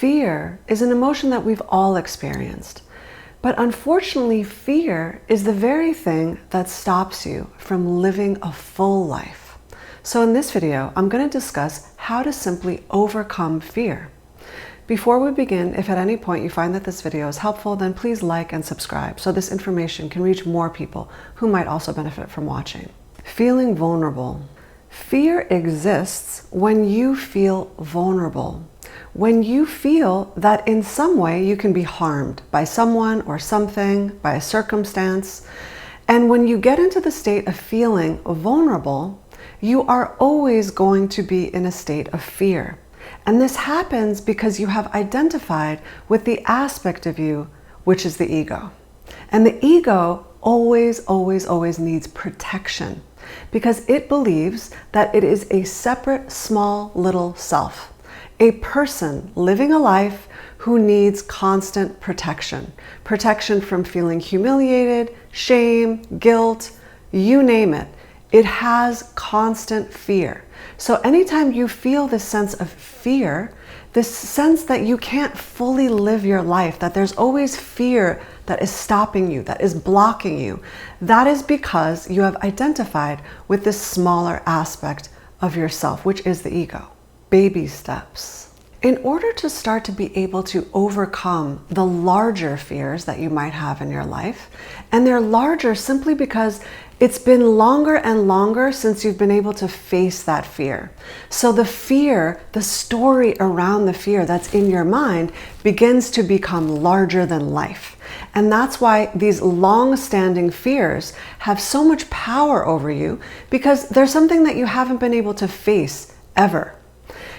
Fear is an emotion that we've all experienced. But unfortunately, fear is the very thing that stops you from living a full life. So in this video, I'm going to discuss how to simply overcome fear. Before we begin, if at any point you find that this video is helpful, then please like and subscribe so this information can reach more people who might also benefit from watching. Feeling vulnerable. Fear exists when you feel vulnerable. When you feel that in some way you can be harmed by someone or something, by a circumstance. And when you get into the state of feeling vulnerable, you are always going to be in a state of fear. And this happens because you have identified with the aspect of you, which is the ego. And the ego always needs protection because it believes that it is a separate, small, little self. A person living a life who needs constant protection. Protection from feeling humiliated, shame, guilt, you name it. It has constant fear. So anytime you feel this sense of fear, this sense that you can't fully live your life, that there's always fear that is stopping you, that is blocking you, that is because you have identified with this smaller aspect of yourself, which is the ego. Baby steps. In order to start to be able to overcome the larger fears that you might have in your life, and they're larger simply because it's been longer and longer since you've been able to face that fear. So the fear, the story around the fear that's in your mind begins to become larger than life. And that's why these long-standing fears have so much power over you, because there's something that you haven't been able to face ever.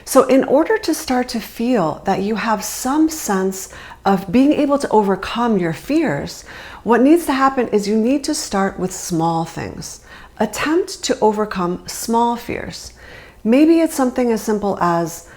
So in order to start to feel that you have some sense of being able to overcome your fears, what needs to happen is you need to start with small things. Attempt to overcome small fears. Maybe it's something as simple as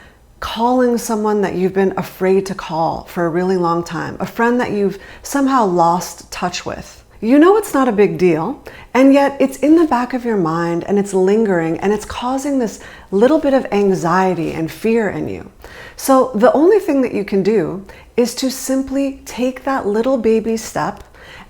calling someone that you've been afraid to call for a really long time, a friend that you've somehow lost touch with. You know it's not a big deal, and yet it's in the back of your mind and it's lingering and it's causing this little bit of anxiety and fear in you. So the only thing that you can do is to simply take that little baby step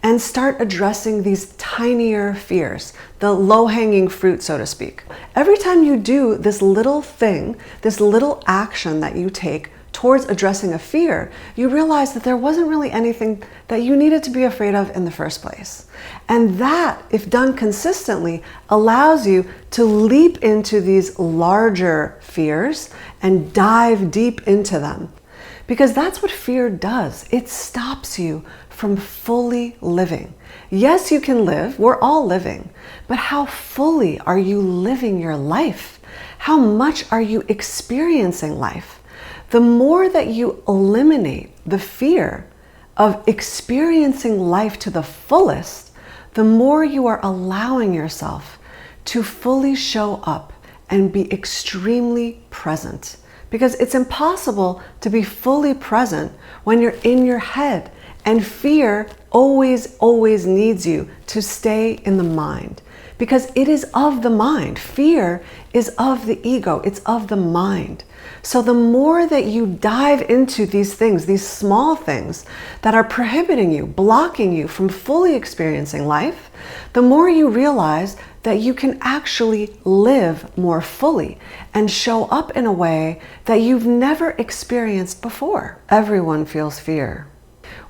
and start addressing these tinier fears, the low-hanging fruit, so to speak. Every time you do this little thing, this little action that you take towards addressing a fear, you realize that there wasn't really anything that you needed to be afraid of in the first place. And that, if done consistently, allows you to leap into these larger fears and dive deep into them. Because that's what fear does. It stops you from fully living. Yes, you can live. We're all living. But how fully are you living your life? How much are you experiencing life? The more that you eliminate the fear of experiencing life to the fullest, the more you are allowing yourself to fully show up and be extremely present. Because it's impossible to be fully present when you're in your head, and fear always needs you to stay in the mind. Because it is of the mind. Fear is of the ego. It's of the mind. So the more that you dive into these things, these small things that are prohibiting you, blocking you from fully experiencing life, the more you realize that you can actually live more fully and show up in a way that you've never experienced before. Everyone feels fear.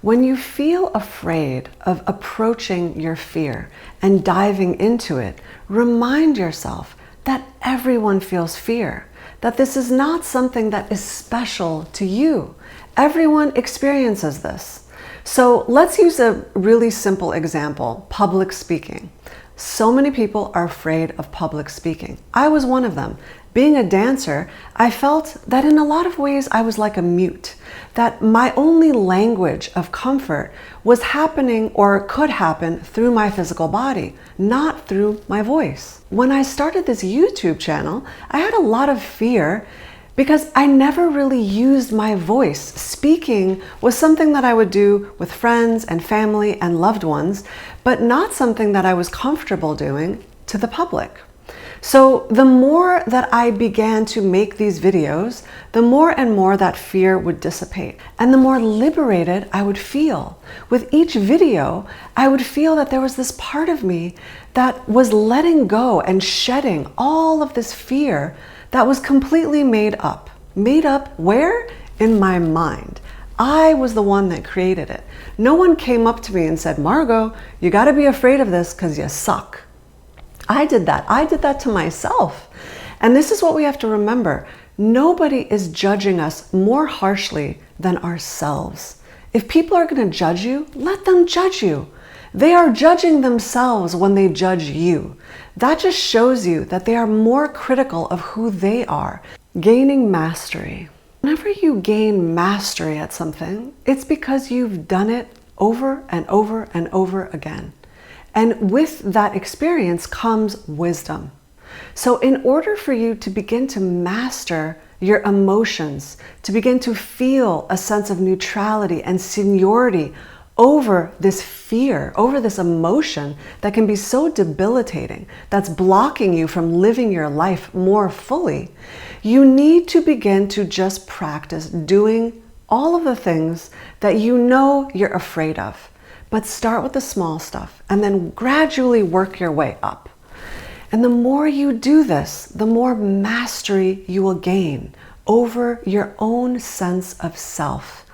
When you feel afraid of approaching your fear and diving into it, remind yourself that everyone feels fear, that this is not something that is special to you. Everyone experiences this. So let's use a really simple example, public speaking. So many people are afraid of public speaking. I was one of them. Being a dancer, I felt that in a lot of ways I was like a mute, that my only language of comfort was happening or could happen through my physical body, not through my voice. When I started this YouTube channel, I had a lot of fear because I never really used my voice. Speaking was something that I would do with friends and family and loved ones, but not something that I was comfortable doing to the public. So the more that I began to make these videos, the more and more that fear would dissipate, and the more liberated I would feel. With each video, I would feel that there was this part of me that was letting go and shedding all of this fear that was completely made up. Made up where? In my mind. I was the one that created it. No one came up to me and said, Margot, you got to be afraid of this because you suck. I did that. I did that to myself. And this is what we have to remember. Nobody is judging us more harshly than ourselves. If people are going to judge you, let them judge you. They are judging themselves when they judge you. That just shows you that they are more critical of who they are. Gaining mastery. Whenever you gain mastery at something, it's because you've done it over and over and over again. And with that experience comes wisdom. So in order for you to begin to master your emotions, to begin to feel a sense of neutrality and seniority over this fear, over this emotion that can be so debilitating, that's blocking you from living your life more fully, you need to begin to just practice doing all of the things that you know you're afraid of. But start with the small stuff and then gradually work your way up. And the more you do this, the more mastery you will gain over your own sense of self.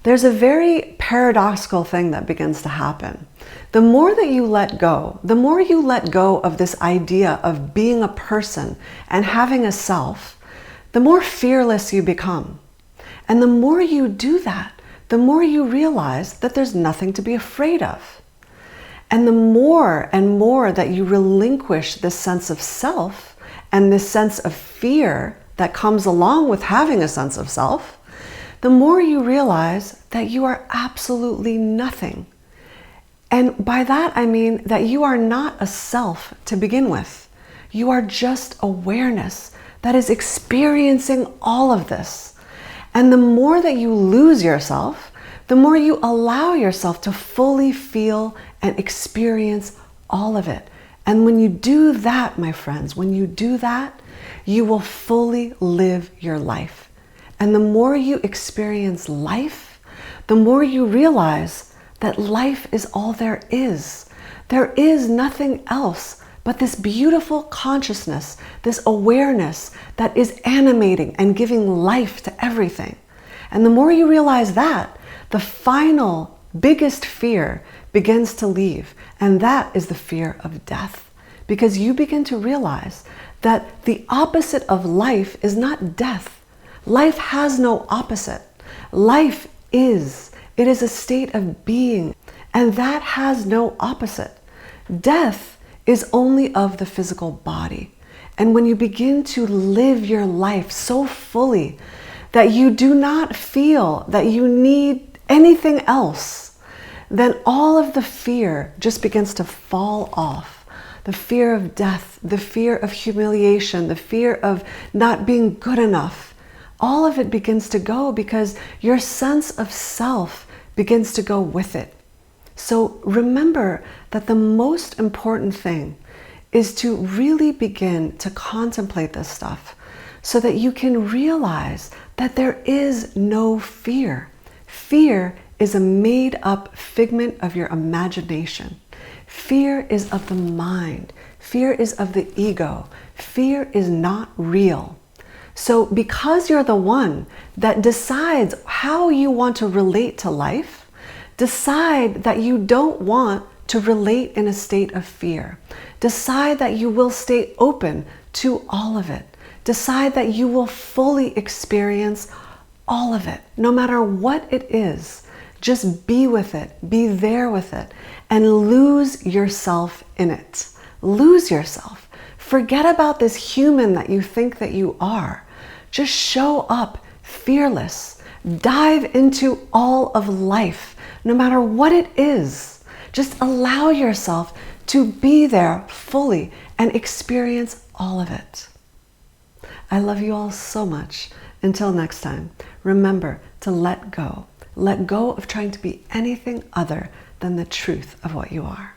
There's a very paradoxical thing that begins to happen. The more that you let go, the more you let go of this idea of being a person and having a self, the more fearless you become. And the more you do that, the more you realize that there's nothing to be afraid of. And the more and more that you relinquish this sense of self and this sense of fear that comes along with having a sense of self, the more you realize that you are absolutely nothing. And by that I mean that you are not a self to begin with. You are just awareness that is experiencing all of this. And the more that you lose yourself, the more you allow yourself to fully feel and experience all of it. And when you do that, my friends, when you do that, you will fully live your life. And the more you experience life, the more you realize that life is all there is. There is nothing else but this beautiful consciousness, this awareness that is animating and giving life to everything. And the more you realize that, the final biggest fear begins to leave. And that is the fear of death. Because you begin to realize that the opposite of life is not death. Life has no opposite. Life is. It is a state of being. And that has no opposite. Death is only of the physical body. And when you begin to live your life so fully that you do not feel that you need anything else, then all of the fear just begins to fall off. The fear of death, the fear of humiliation, the fear of not being good enough, all of it begins to go because your sense of self begins to go with it. So remember that the most important thing is to really begin to contemplate this stuff so that you can realize that there is no fear. Fear is a made-up figment of your imagination. Fear is of the mind. Fear is of the ego. Fear is not real. So because you're the one that decides how you want to relate to life, decide that you don't want to relate in a state of fear. Decide that you will stay open to all of it. Decide that you will fully experience all of it, no matter what it is. Just be with it, be there with it, and lose yourself in it. Lose yourself. Forget about this human that you think that you are. Just show up fearless. Dive into all of life, no matter what it is. Just allow yourself to be there fully and experience all of it. I love you all so much. Until next time, remember to let go. Let go of trying to be anything other than the truth of what you are.